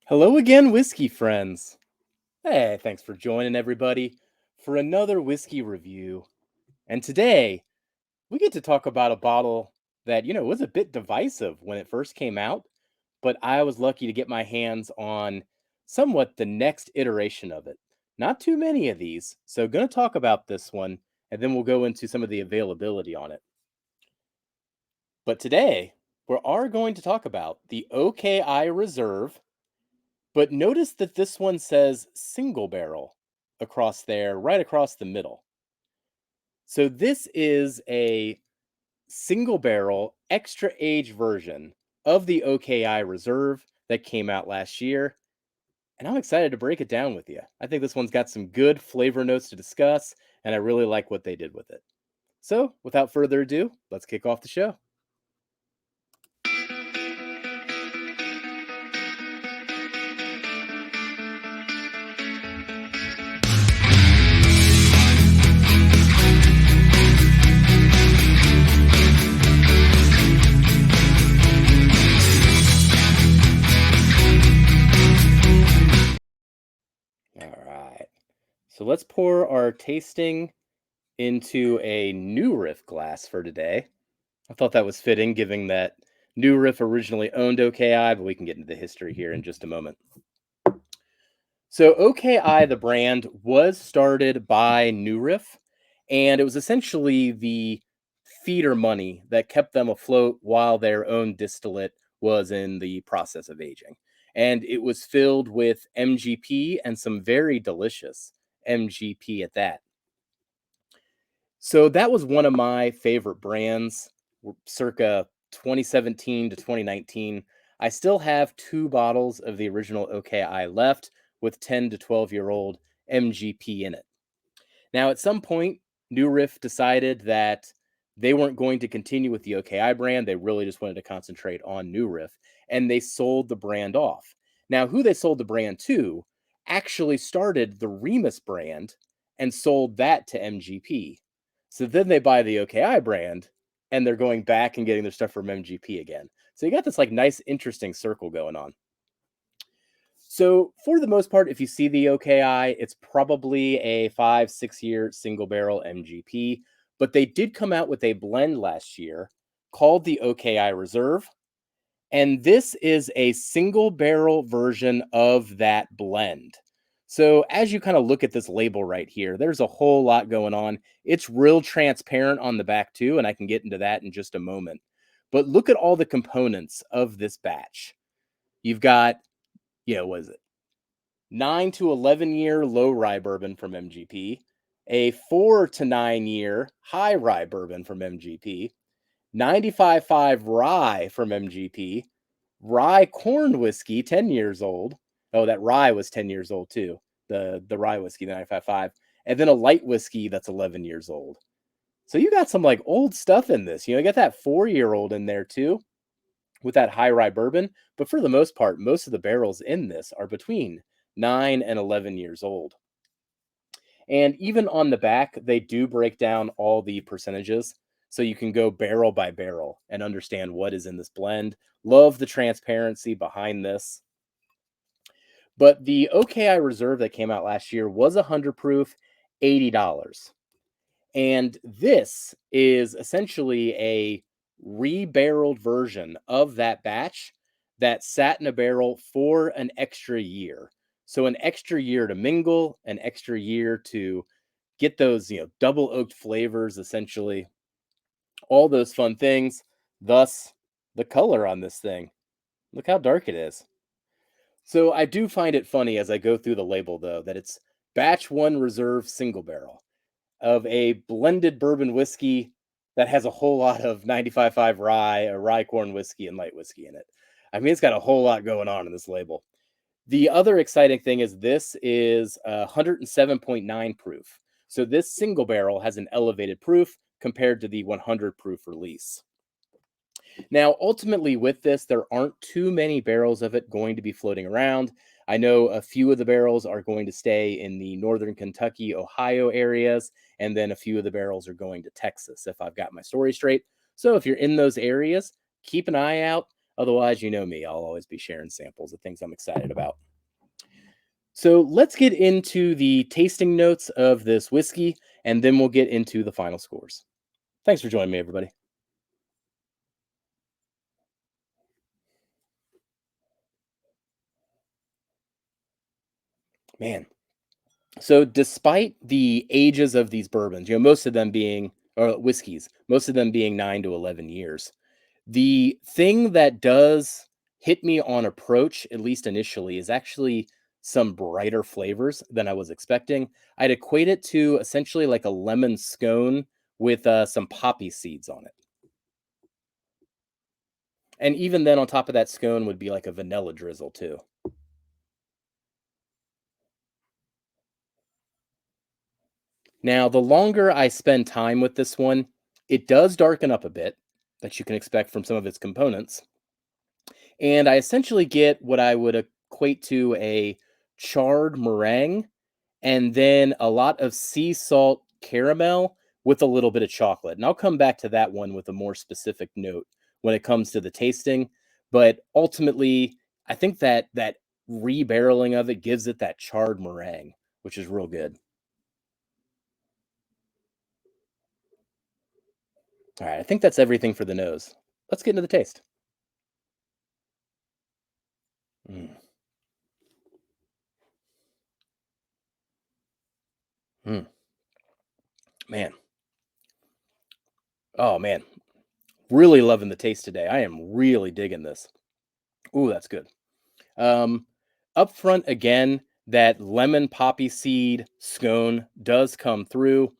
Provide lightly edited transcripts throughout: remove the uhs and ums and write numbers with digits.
Hello again, whiskey friends. Hey, thanks for joining everybody for another whiskey review. And today, we get to talk about a bottle that, was a bit divisive when it first came out, but I was lucky to get my hands on somewhat the next iteration of it. Not too many of these, so going to talk about this one, and then we'll go into some of the availability on it. But today, we are going to talk about the OKI Reserve. But notice that this one says single barrel across there, right across the middle. So this is a single barrel extra age version of the OKI Reserve that came out last year. And I'm excited to break it down with you. I think this one's got some good flavor notes to discuss, and I really like what they did with it. So, without further ado, let's kick off the show. All right. So, let's pour our tasting into a new riff glass for today. I thought that was fitting, given that New Riff originally owned OKI, but we can get into the history here in just a moment. So, OKI, the brand, was started by New Riff, and it was essentially the feeder money that kept them afloat while their own distillate was in the process of aging. And it was filled with MGP and some very delicious MGP at that. So that was one of my favorite brands, circa 2017 to 2019. I still have two bottles of the original OKI left with 10 to 12-year-old MGP in it. Now, at some point, New Riff decided that they weren't going to continue with the OKI brand. They really just wanted to concentrate on New Riff, and they sold the brand off. Now, who they sold the brand to actually started the Remus brand and sold that to MGP. So then they buy the OKI brand, and they're going back and getting their stuff from MGP again. So you got this like nice, interesting circle going on. So for the most part, if you see the OKI, it's probably a 5, 6 year single barrel MGP. But they did come out with a blend last year called the OKI Reserve. And this is a single barrel version of that blend. So as you kind of look at this label right here, there's a whole lot going on. It's real transparent on the back too, and I can get into that in just a moment. But look at all the components of this batch. You've got, what is it? 9 to 11 year low rye bourbon from MGP, a 4 to 9 year high rye bourbon from MGP, 95.5 rye from MGP, rye corn whiskey, 10 years old. Oh, that rye was 10 years old too. The rye whiskey, the 95.5, and then a light whiskey that's 11 years old. So you got some like old stuff in this. You got that 4 year old in there too with that high rye bourbon. But for the most part, most of the barrels in this are between 9 and 11 years old. And even on the back, they do break down all the percentages. So you can go barrel by barrel and understand what is in this blend. Love the transparency behind this. But the OKI Reserve that came out last year was 100 proof, $80. And this is essentially a rebarreled version of that batch that sat in a barrel for an extra year. So an extra year to mingle, an extra year to get those, double oaked flavors, essentially, all those fun things. Thus, the color on this thing. Look how dark it is. So I do find it funny as I go through the label, though, that it's batch one reserve single barrel of a blended bourbon whiskey that has a whole lot of 95.5 rye, a rye corn whiskey, and light whiskey in it. I mean, it's got a whole lot going on in this label. The other exciting thing is this is 107.9 proof. So this single barrel has an elevated proof compared to the 100 proof release. Now, ultimately, with this, there aren't too many barrels of it going to be floating around. I know a few of the barrels are going to stay in the northern Kentucky, Ohio areas, and then a few of the barrels are going to Texas, if I've got my story straight. So if you're in those areas, keep an eye out. Otherwise, you know me, I'll always be sharing samples of things I'm excited about. So let's get into the tasting notes of this whiskey, and then we'll get into the final scores. Thanks for joining me, everybody. Man, so despite the ages of these bourbons, most of them being or whiskeys, most of them being 9 to 11 years. The thing that does hit me on approach, at least initially, is actually some brighter flavors than I was expecting. I'd equate it to essentially like a lemon scone with some poppy seeds on it. And even then, on top of that scone would be like a vanilla drizzle too. Now, the longer I spend time with this one, it does darken up a bit, that you can expect from some of its components. And I essentially get what I would equate to a charred meringue and then a lot of sea salt caramel with a little bit of chocolate. And I'll come back to that one with a more specific note when it comes to the tasting. But ultimately, I think that rebarreling of it gives it that charred meringue, which is real good. All right, I think that's everything for the nose. Let's get into the taste. Mm, mm, man, oh man, really loving the taste today. I am really digging this. Ooh, that's good. Um, Up front again, that lemon poppy seed scone does come through.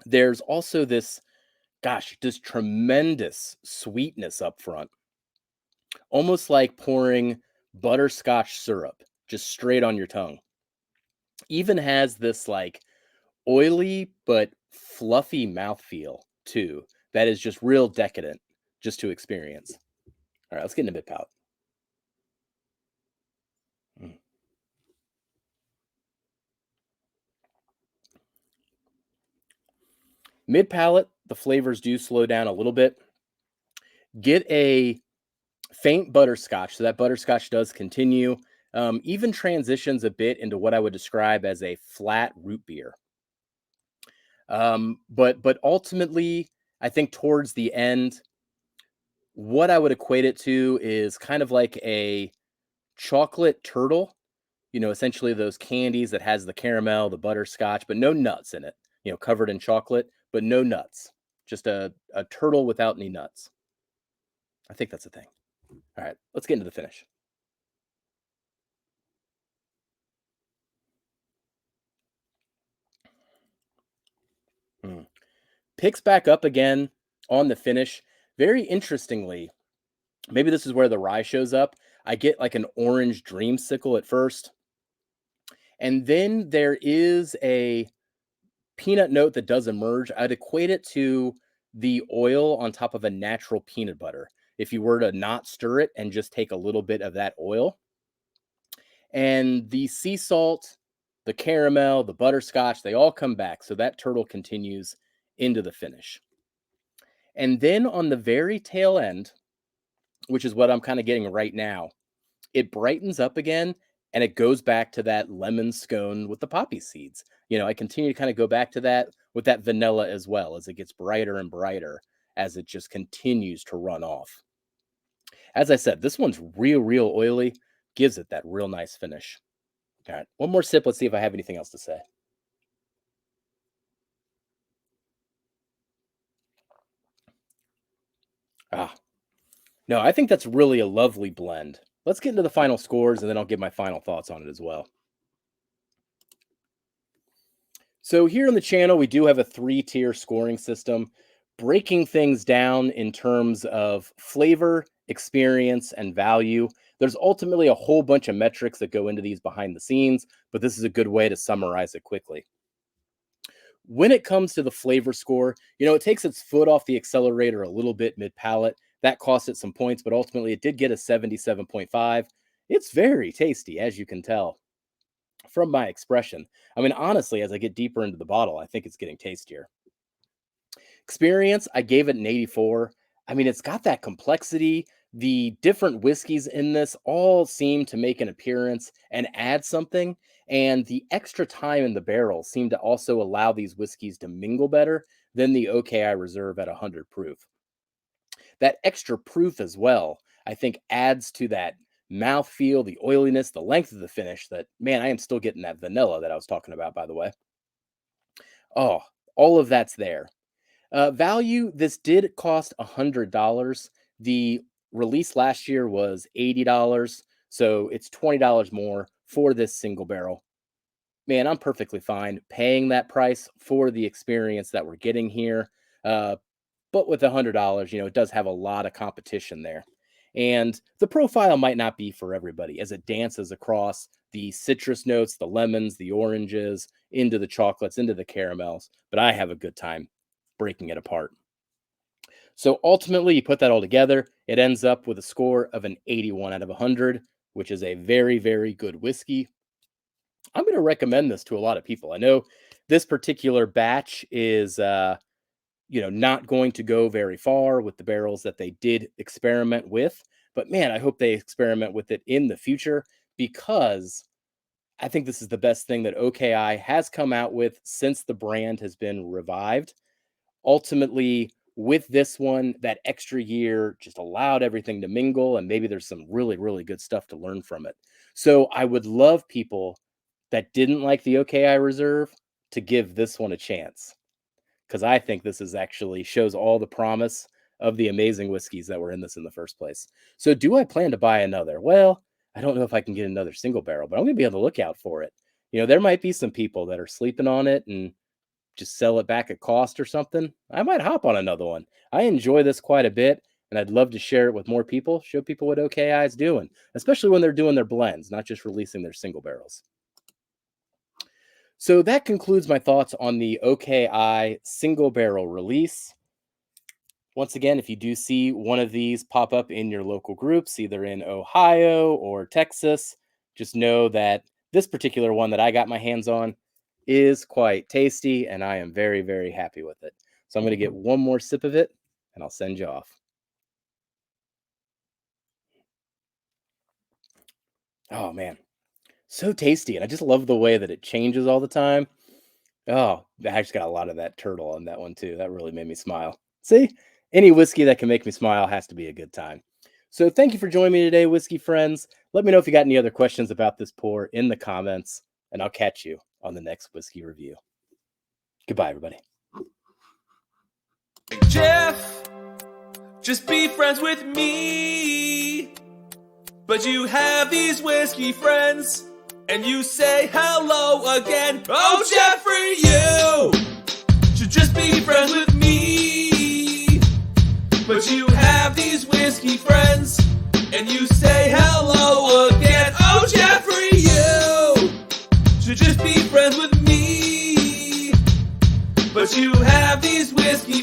There's also this, gosh, this tremendous sweetness up front, almost like pouring butterscotch syrup just straight on your tongue. Even has this like oily but fluffy mouthfeel too. That is just real decadent just to experience. All right, let's get into mid palate. Mm. Mid palate, the flavors do slow down a little bit. Get a faint butterscotch. So that butterscotch does continue. Even transitions a bit into what I would describe as a flat root beer. But ultimately, I think towards the end, what I would equate it to is kind of like a chocolate turtle. Essentially those candies that has the caramel, the butterscotch, but no nuts in it. Covered in chocolate, but no nuts. Just a turtle without any nuts. I think that's a thing. All right, let's get into the finish. Mm. Picks back up again on the finish. Very interestingly, maybe this is where the rye shows up. I get like an orange dreamsicle at first, and then there is a peanut note that does emerge. I'd equate it to the oil on top of a natural peanut butter. If you were to not stir it and just take a little bit of that oil, and the sea salt, the caramel, the butterscotch, they all come back. So that turtle continues into the finish. And then on the very tail end, which is what I'm kind of getting right now, it brightens up again and it goes back to that lemon scone with the poppy seeds. I continue to kind of go back to that with that vanilla as well as it gets brighter and brighter as it just continues to run off. As I said, this one's real oily, gives it that real nice finish. All right, one more sip. Let's see if I have anything else to say. Ah, no, I think that's really a lovely blend. Let's get into the final scores and then I'll give my final thoughts on it as well. So here on the channel, we do have a three-tier scoring system, breaking things down in terms of flavor, experience, and value. There's ultimately a whole bunch of metrics that go into these behind the scenes, but this is a good way to summarize it quickly. When it comes to the flavor score, it takes its foot off the accelerator a little bit mid palate. That cost it some points, but ultimately it did get a 77.5. It's very tasty, as you can tell from my expression. I mean, honestly, as I get deeper into the bottle, I think it's getting tastier. Experience, I gave it an 84. I mean, it's got that complexity. the different whiskeys in this all seem to make an appearance and add something. And the extra time in the barrel seemed to also allow these whiskeys to mingle better than the OKI Reserve at 100 proof. That extra proof as well, I think, adds to that mouthfeel, the oiliness, the length of the finish that, man, I am still getting that vanilla that I was talking about, by the way. Oh, all of that's there. Value, this did cost $100. The release last year was $80. So it's $20 more for this single barrel. Man, I'm perfectly fine paying that price for the experience that we're getting here. But with $100, it does have a lot of competition there. And the profile might not be for everybody as it dances across the citrus notes, the lemons, the oranges, into the chocolates, into the caramels. But I have a good time breaking it apart. So ultimately, you put that all together, it ends up with a score of an 81 out of 100, which is a very, very good whiskey. I'm going to recommend this to a lot of people. I know this particular batch is not going to go very far with the barrels that they did experiment with. But man, I hope they experiment with it in the future, because I think this is the best thing that OKI has come out with since the brand has been revived. Ultimately, with this one, that extra year just allowed everything to mingle, and maybe there's some really, really good stuff to learn from it. So I would love people that didn't like the OKI Reserve to give this one a chance, because I think this is actually shows all the promise of the amazing whiskeys that were in this in the first place. So do I plan to buy another? Well, I don't know if I can get another single barrel, but I'm going to be on the lookout for it. There might be some people that are sleeping on it and just sell it back at cost or something. I might hop on another one. I enjoy this quite a bit, and I'd love to share it with more people, show people what OKI is doing, especially when they're doing their blends, not just releasing their single barrels. So that concludes my thoughts on the OKI single barrel release. Once again, if you do see one of these pop up in your local groups, either in Ohio or Texas, just know that this particular one that I got my hands on is quite tasty, and I am very, very happy with it. So I'm going to get one more sip of it, and I'll send you off. Oh, man. So tasty, and I just love the way that it changes all the time. Oh, I actually got a lot of that turtle on that one too. That really made me smile. See, any whiskey that can make me smile has to be a good time. So thank you for joining me today, whiskey friends. Let me know if you got any other questions about this pour in the comments, and I'll catch you on the next whiskey review. Goodbye, everybody. Jeff, just be friends with me. But you have these whiskey friends, and you say hello again. Oh, Jeffrey, you should just be friends with me. But you have these whiskey friends, and you say hello again. Oh, Jeffrey, you should just be friends with me. But you have these whiskey